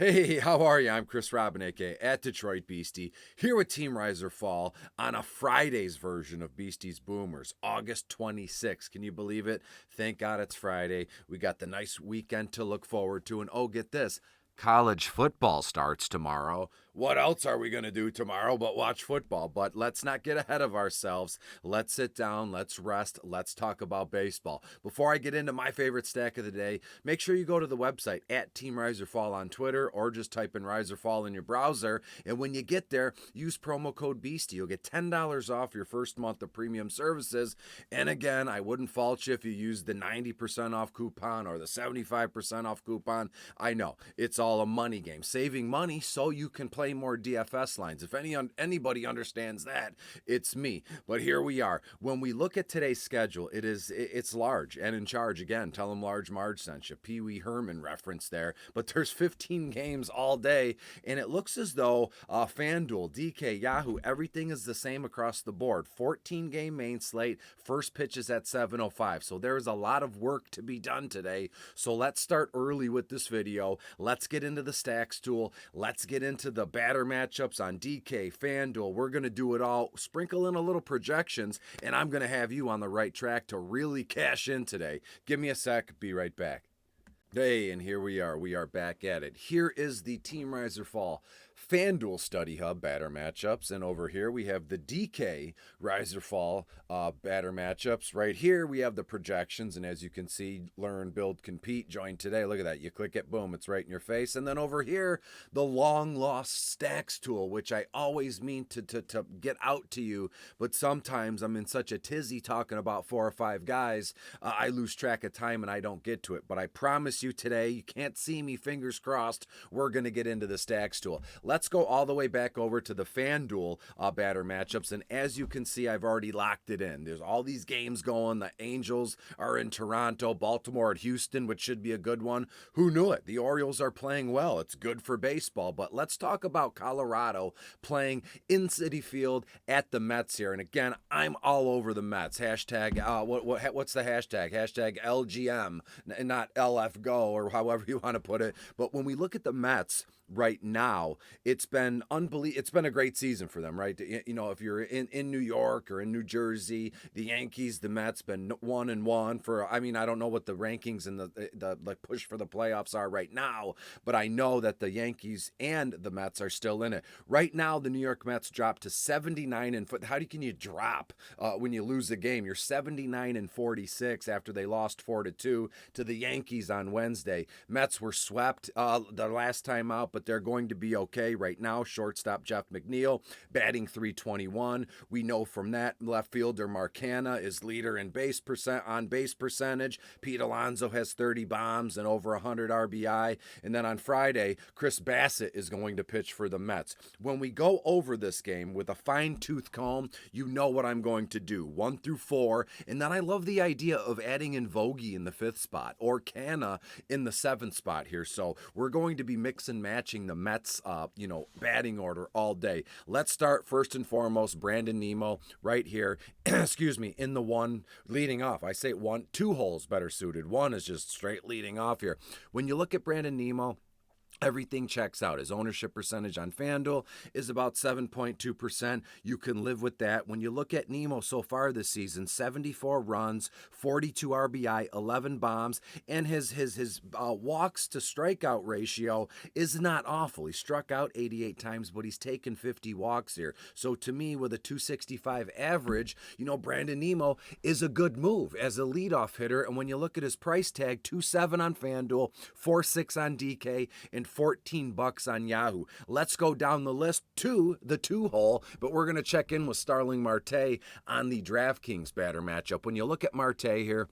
Hey, how are you? I'm Chris Robin, aka at Detroit Beastie, here with Team Rise or Fall on a Friday's version of Beastie's Boomers, August 26th. Can you believe it? Thank God it's Friday. We got the nice weekend to look forward to, and oh, get this. College football starts tomorrow. What else are we going to do tomorrow but watch football? But let's not get ahead of ourselves. Let's sit down, let's rest, let's talk about baseball. Before I get into my favorite stack of the day, make sure you go to the website at Team Rise or Fall on Twitter or just type in Rise or Fall in your browser. And when you get there, use promo code Beastie. You'll get $10 off your first month of premium services. And again, I wouldn't fault you if you use the 90% off coupon or the 75% off coupon. I know, it's all a money game. Saving money so you can play more DFS lines. If anybody understands that, it's me. But here we are. When we look at today's schedule, it's large and in charge. Again, tell them Large Marge sent you. Pee Wee Herman reference there. But there's 15 games all day, and it looks as though FanDuel, DK, Yahoo, everything is the same across the board. 14-game main slate. First pitch is at 7:05. So there is a lot of work to be done today. So let's start early with this video. Let's get into the stacks tool. Let's get into the batter matchups on DK, FanDuel. We're going to do it all. Sprinkle in a little projections, and I'm going to have you on the right track to really cash in today. Give me a sec. Be right back. Hey, and here we are. We are back at it. Here is the Team Rise or Fall FanDuel Study Hub batter matchups, and over here we have the DK Rise or Fall batter matchups. Right here we have the projections, and as you can see, learn, build, compete, join today. Look at that. You click it, boom, it's right in your face. And then over here, the long lost stacks tool, which I always mean to get out to you, but sometimes I'm in such a tizzy talking about 4 or 5 guys, I lose track of time and I don't get to it. But I promise you today, you can't see me, fingers crossed, we're going to get into the stacks tool. Let's go all the way back over to the FanDuel batter matchups, and as you can see, I've already locked it in. There's all these games going. The Angels are in Toronto, Baltimore at Houston, which should be a good one. Who knew it? The Orioles are playing well. It's good for baseball, but let's talk about Colorado playing in Citi Field at the Mets here, and again, I'm all over the Mets. Hashtag, what's the hashtag? Hashtag LGM, not LFGO, or however you want to put it, but when we look at the Mets right now, it's been unbelievable. It's been a great season for them, right? You know, if you're in New York or in New Jersey, the Yankees, the Mets been 1-1 for, I mean, I don't know what the rankings and the push for the playoffs are right now, but I know that the Yankees and the Mets are still in it. Right now, the New York Mets dropped to 79 and can you drop when you lose the game? You're 79-46 after they lost 4-2 to the Yankees on Wednesday. Mets were swept the last time out, but they're going to be okay right now. Shortstop Jeff McNeil batting .321. We know from that left fielder Marcana is leader in on base percentage. Pete Alonso has 30 bombs and over 100 RBI. And then on Friday, Chris Bassett is going to pitch for the Mets. When we go over this game with a fine-tooth comb, you know what I'm going to do. 1 through 4. And then I love the idea of adding in Vogie in the 5th spot or Canna in the 7th spot here. So we're going to be mix and matching the Mets, batting order all day. Let's start first and foremost, Brandon Nemo right here. Excuse me, in the 1 leading off. I say 2 holes better suited. 1 is just straight leading off here. When you look at Brandon Nemo, everything checks out. His ownership percentage on FanDuel is about 7.2%. You can live with that. When you look at Nemo so far this season, 74 runs, 42 RBI, 11 bombs, and his walks to strikeout ratio is not awful. He struck out 88 times, but he's taken 50 walks here. So to me, with a 265 average, Brandon Nemo is a good move as a leadoff hitter. And when you look at his price tag, 2.7 on FanDuel, 4.6 on DK, and $14 on Yahoo. Let's go down the list to the 2 hole, but we're going to check in with Starling Martay on the DraftKings batter matchup. When you look at Martay here,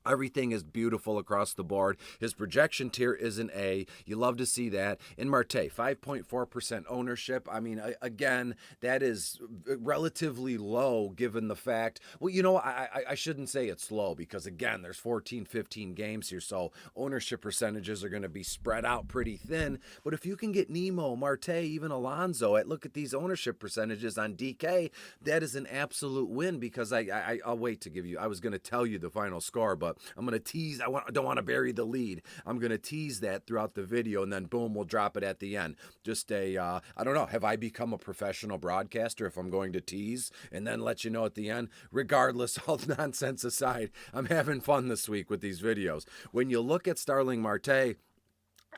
everything is beautiful across the board. His projection tier is an A. You love to see that. In Martay, 5.4% ownership. I mean, again, that is relatively low given the fact, I shouldn't say it's low because, again, there's 14, 15 games here, so ownership percentages are going to be spread out pretty thin. But if you can get Nemo, Martay, even Alonso, look at these ownership percentages on DK, that is an absolute win because I'll wait to give you, I was going to tell you the final score, but I'm gonna tease. Don't want to bury the lead. I'm gonna tease that throughout the video, and then boom, we'll drop it at the end. Just I don't know. Have I become a professional broadcaster if I'm going to tease and then let you know at the end? Regardless, all nonsense aside, I'm having fun this week with these videos. When you look at Starling Martay,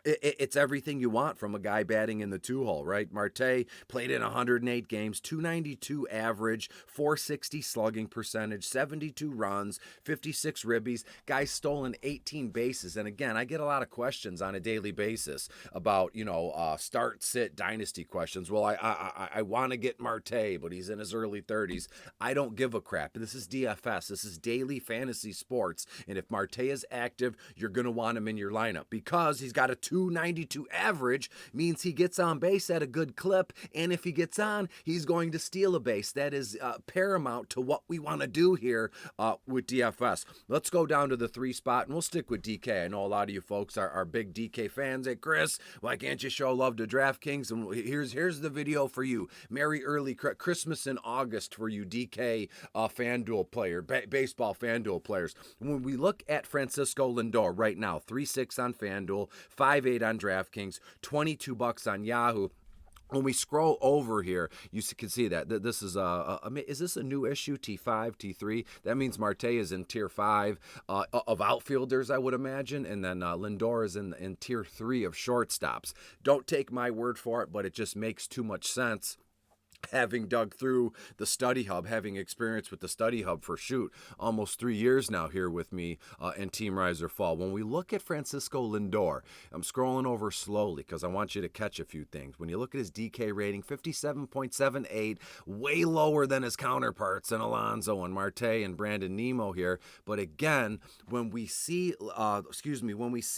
it's everything you want from a guy batting in the 2-hole, right? Martay played in 108 games, 292 average, 460 slugging percentage, 72 runs, 56 ribbies. Guy's stolen 18 bases. And again, I get a lot of questions on a daily basis about, start, sit, dynasty questions. Well, I want to get Martay, but he's in his early 30s. I don't give a crap. This is DFS. This is daily fantasy sports. And if Martay is active, you're going to want him in your lineup because he's got a 292 average, means he gets on base at a good clip, and if he gets on, he's going to steal a base. That is paramount to what we want to do here with DFS. Let's go down to the 3 spot, and we'll stick with DK. I know a lot of you folks are big DK fans. Hey, Chris, why can't you show love to DraftKings? And here's the video for you. Merry early Christmas in August for you DK FanDuel player, baseball FanDuel players. When we look at Francisco Lindor right now, 3-6 on FanDuel, 5-8 on DraftKings, $22 on Yahoo. When we scroll over here, you can see that this is is this a new issue, T5, T3? That means Martay is in tier 5 of outfielders, I would imagine, and then Lindor is in tier 3 of shortstops. Don't take my word for it, but it just makes too much sense. Having dug through the study hub, having experience with the study hub for almost 3 years now here with me and Team Riser Fall. When we look at Francisco Lindor, I'm scrolling over slowly because I want you to catch a few things. When you look at his DK rating, 57.78, way lower than his counterparts in Alonso and Martay and Brandon Nemo here. But again, when we see Lindor,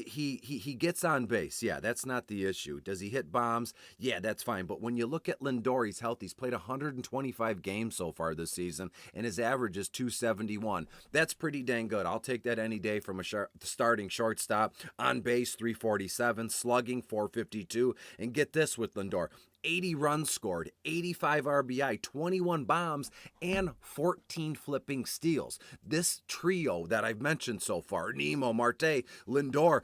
he gets on base. Yeah, that's not the issue. Does he hit bombs? Yeah, that's fine. But when you look at Lindor, he's healthy. He's played 125 games so far this season, and his average is 271. That's pretty dang good. I'll take that any day from a starting shortstop. On base, 347. Slugging, 452. And get this with Lindor. 80 runs scored, 85 RBI, 21 bombs, and 14 flipping steals. This trio that I've mentioned so far, Nemo, Martay, Lindor,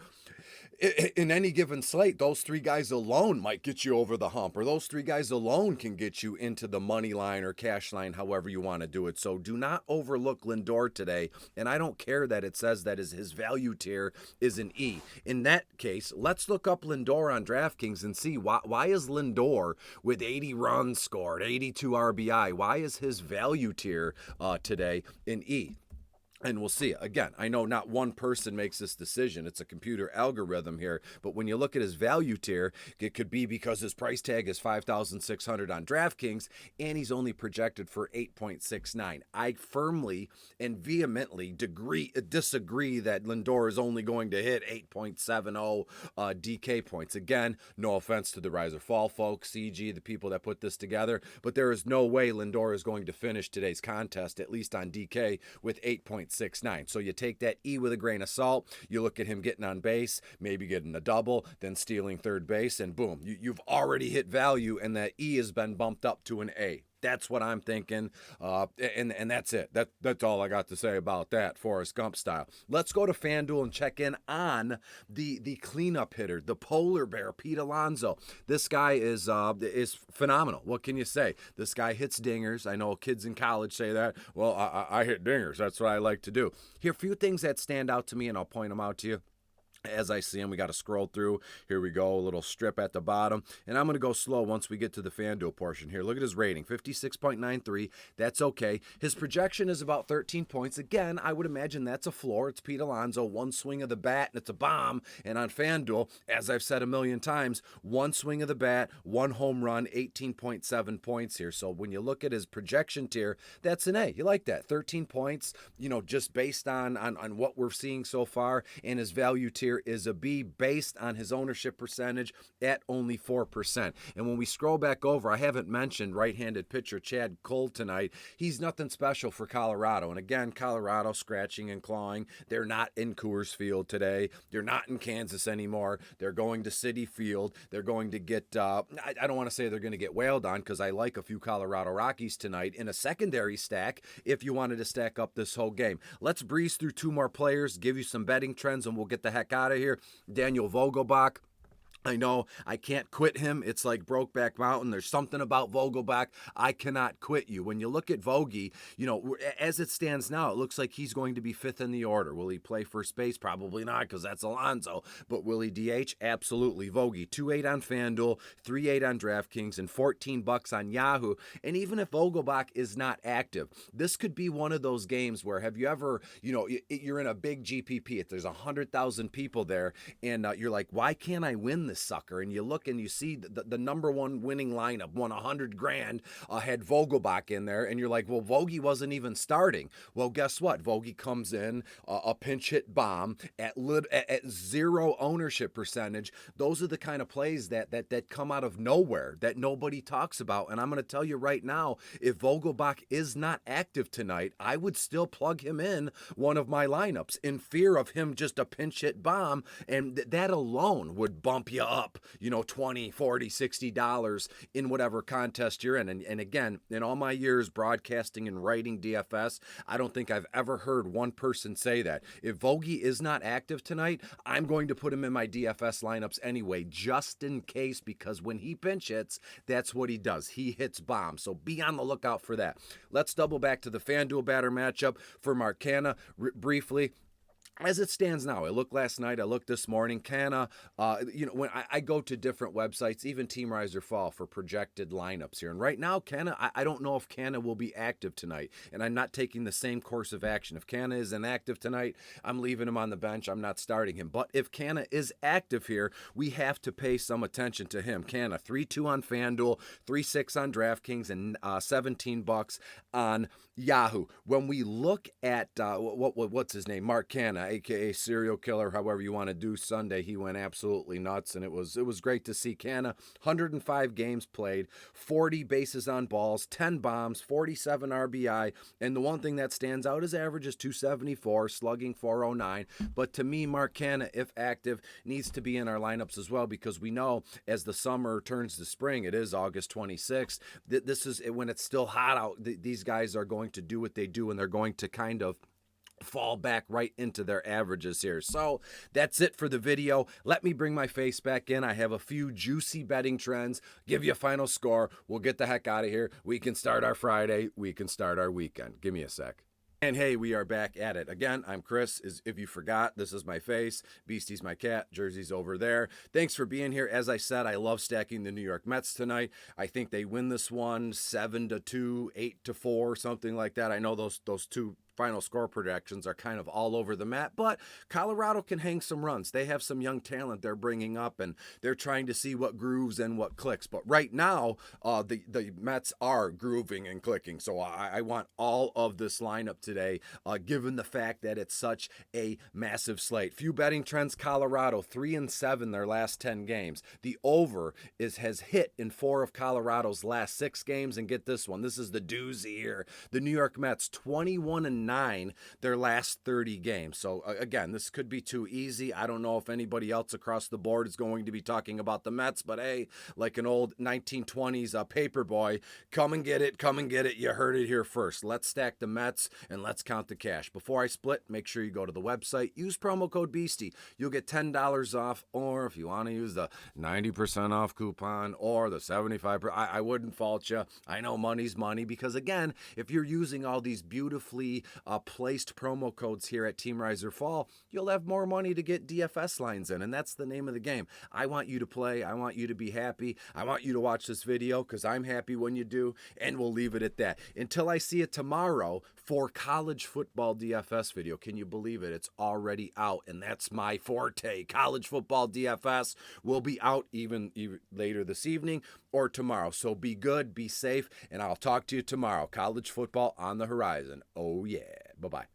in any given slate, those 3 guys alone might get you over the hump, or those 3 guys alone can get you into the money line or cash line, however you want to do it. So do not overlook Lindor today, and I don't care that it says that his value tier is an E. In that case, let's look up Lindor on DraftKings and see why is Lindor with 80 runs scored, 82 RBI, why is his value tier today an E? And we'll see. Again, I know not one person makes this decision. It's a computer algorithm here. But when you look at his value tier, it could be because his price tag is $5,600 on DraftKings, and he's only projected for 8.69. I firmly and vehemently disagree that Lindor is only going to hit 8.70 DK points. Again, no offense to the Rise or Fall folks, CG, the people that put this together, but there is no way Lindor is going to finish today's contest, at least on DK, with 8.69. So you take that E with a grain of salt. You look at him getting on base, maybe getting a double, then stealing third base, and boom, you've already hit value, and that E has been bumped up to an A. That's what I'm thinking, and that's it. That's all I got to say about that, Forrest Gump style. Let's go to FanDuel and check in on the cleanup hitter, the polar bear, Pete Alonso. This guy is phenomenal. What can you say? This guy hits dingers. I know kids in college say that. Well, I hit dingers. That's what I like to do. Here are a few things that stand out to me, and I'll point them out to you. As I see him, we got to scroll through. Here we go, a little strip at the bottom. And I'm going to go slow once we get to the FanDuel portion here. Look at his rating, 56.93. That's okay. His projection is about 13 points. Again, I would imagine that's a floor. It's Pete Alonso, one swing of the bat, and it's a bomb. And on FanDuel, as I've said a million times, one swing of the bat, one home run, 18.7 points here. So when you look at his projection tier, that's an A. You like that. 13 points, just based on what we're seeing so far, and his value tier here is a B based on his ownership percentage at only 4%. And when we scroll back over, I haven't mentioned right-handed pitcher Chad Cole tonight. He's nothing special for Colorado. And again, Colorado scratching and clawing. They're not in Coors Field today. They're not in Kansas anymore. They're going to Citi Field. They're going to get, I don't want to say they're going to get wailed on, because I like a few Colorado Rockies tonight in a secondary stack if you wanted to stack up this whole game. Let's breeze through two more players, give you some betting trends, and we'll get the heck out of here. Daniel Vogelbach. I know I can't quit him. It's like Brokeback Mountain. There's something about Vogelbach. I cannot quit you. When you look at Vogie, as it stands now, it looks like he's going to be fifth in the order. Will he play first base? Probably not, because that's Alonso. But will he DH? Absolutely. Vogie, 2.8 on FanDuel, 3.8 on DraftKings, and $14 on Yahoo. And even if Vogelbach is not active, this could be one of those games where, have you ever, you're in a big GPP, if there's 100,000 people there, and you're like, why can't I win this sucker? And you look and you see the number one winning lineup won $100,000, had Vogelbach in there, and you're like, well, Vogie wasn't even starting. Well, guess what? Vogie comes in, a pinch hit bomb at zero ownership percentage. Those are the kind of plays that come out of nowhere that nobody talks about. And I'm going to tell you right now, if Vogelbach is not active tonight, I would still plug him in one of my lineups in fear of him just a pinch hit bomb, and that alone would bump you up, $20, $40, $60 in whatever contest you're in. And again, in all my years broadcasting and writing DFS, I don't think I've ever heard one person say that. If Vogie is not active tonight, I'm going to put him in my DFS lineups anyway, just in case, because when he pinch hits, that's what he does. He hits bombs. So be on the lookout for that. Let's double back to the FanDuel batter matchup for Mark Canha briefly. As it stands now, I looked last night, I looked this morning, Canha, when I go to different websites, even Team Rise or Fall, for projected lineups here. And right now, Canha, I don't know if Canha will be active tonight. And I'm not taking the same course of action. If Canha is inactive tonight, I'm leaving him on the bench. I'm not starting him. But if Canha is active here, we have to pay some attention to him. Canha, 3.2 on FanDuel, 3.6 on DraftKings, and $17 on Yahoo. When we look at, what's his name? Mark Canha, aka serial killer, however you want to do. Sunday he went absolutely nuts, and it was great to see Canha. 105 games played, 40 bases on balls, 10 bombs, 47 RBI, and the one thing that stands out, his average is 274, slugging 409. But to me, Mark Canha, if active, needs to be in our lineups as well, because we know as the summer turns to spring, it is August 26th, this is when it's still hot out. These guys are going to do what they do, and they're going to kind of fall back right into their averages here. So that's it for the video. Let me bring my face back in. I have a few juicy betting trends, give you a final score. We'll get the heck out of here. We can start our Friday. We can start our weekend. Give me a sec. And hey, we are back at it. Again, I'm Chris. If you forgot, this is my face. Beastie's my cat. Jersey's over there. Thanks for being here. As I said, I love stacking the New York Mets tonight. I think they win this one 7-2, 8-4, something like that. I know those two final score projections are kind of all over the map, but Colorado can hang some runs. They have some young talent they're bringing up, and they're trying to see what grooves and what clicks. But right now, the Mets are grooving and clicking, so I want all of this lineup today, given the fact that it's such a massive slate. Few betting trends. Colorado 3-7 their last 10 games. The over has hit in 4 of Colorado's last 6 games, and get this one. This is the doozy here. The New York Mets 21-9 their last 30 games. So again, this could be too easy. I don't know if anybody else across the board is going to be talking about the Mets, but hey, like an old 1920s paper boy, come and get it, come and get it. You heard it here first. Let's stack the Mets and let's count the cash. Before I split, make sure you go to the website, use promo code Beastie. You'll get $10 off, or if you want to use the 90% off coupon or the 75%, I wouldn't fault you. I know money's money, because again, if you're using all these beautifully placed promo codes here at Team Rise or Fall, you'll have more money to get DFS lines in, and that's the name of the game. I want you to play. I want you to be happy. I want you to watch this video, because I'm happy when you do, and we'll leave it at that. Until I see it tomorrow for college football DFS video. Can you believe it? It's already out, and that's my forte. College football DFS will be out even later this evening or tomorrow. So be good, be safe, and I'll talk to you tomorrow. College football on the horizon. Oh yeah. Bye-bye.